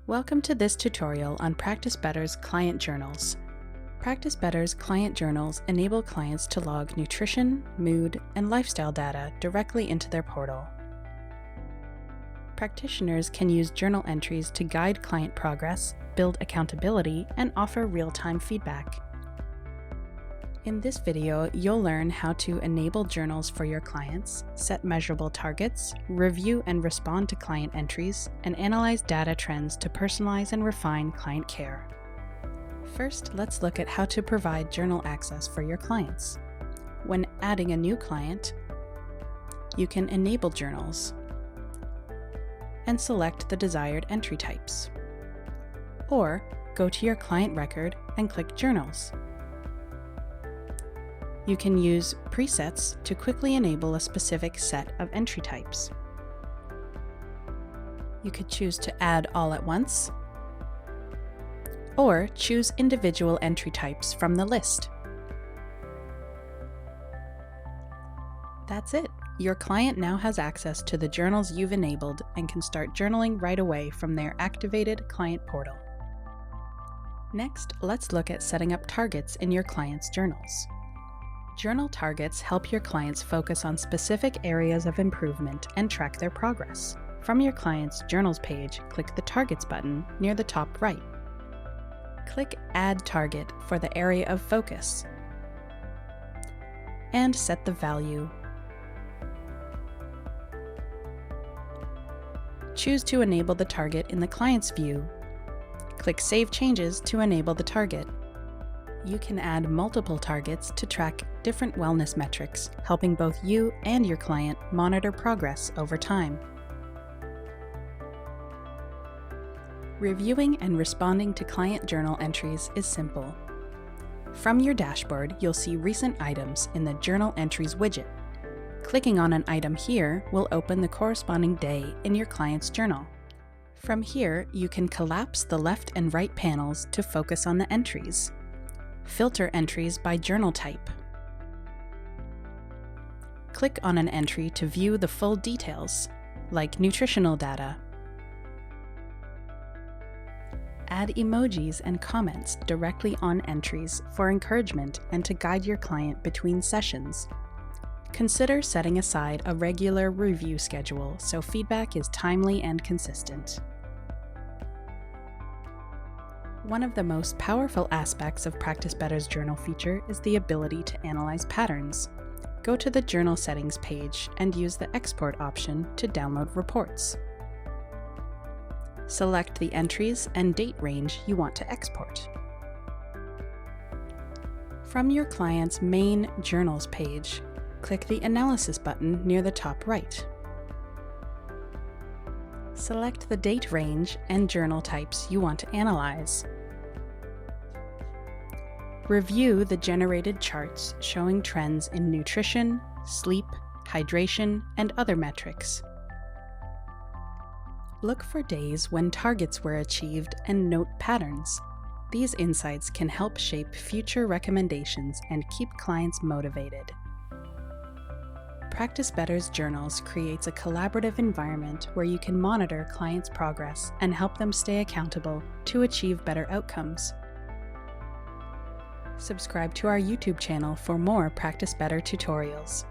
Welcome to this tutorial on Practice Better's client journals. Practice Better's client journals enable clients to log nutrition, mood, and lifestyle data directly into their portal. Practitioners can use journal entries to guide client progress, build accountability, and offer real-time feedback. In this video, you'll learn how to enable journals for your clients, set measurable targets, review and respond to client entries, and analyze data trends to personalize and refine client care. First, let's look at how to provide journal access for your clients. When adding a new client, you can enable journals and select the desired entry types. Or go to your client record and click Journals. You can use presets to quickly enable a specific set of entry types. You could choose to add all at once, or choose individual entry types from the list. That's it. Your client now has access to the journals you've enabled and can start journaling right away from their activated client portal. Next, let's look at setting up targets in your client's journals. Journal targets help your clients focus on specific areas of improvement and track their progress. From your client's Journals page, click the Targets button near the top right. Click Add Target for the area of focus, and set the value. Choose to enable the target in the client's view. Click Save Changes to enable the target. You can add multiple targets to track different wellness metrics, helping both you and your client monitor progress over time. Reviewing and responding to client journal entries is simple. From your dashboard, you'll see recent items in the Journal Entries widget. Clicking on an item here will open the corresponding day in your client's journal. From here, you can collapse the left and right panels to focus on the entries. Filter entries by journal type. Click on an entry to view the full details, like nutritional data. Add emojis and comments directly on entries for encouragement and to guide your client between sessions. Consider setting aside a regular review schedule so feedback is timely and consistent. One of the most powerful aspects of Practice Better's journal feature is the ability to analyze patterns. Go to the Journal Settings page and use the Export option to download reports. Select the entries and date range you want to export. From your client's main Journals page, click the Analysis button near the top right. Select the date range and journal types you want to analyze. Review the generated charts showing trends in nutrition, sleep, hydration, and other metrics. Look for days when targets were achieved and note patterns. These insights can help shape future recommendations and keep clients motivated. Practice Better's journals creates a collaborative environment where you can monitor clients' progress and help them stay accountable to achieve better outcomes. Subscribe to our YouTube channel for more Practice Better tutorials.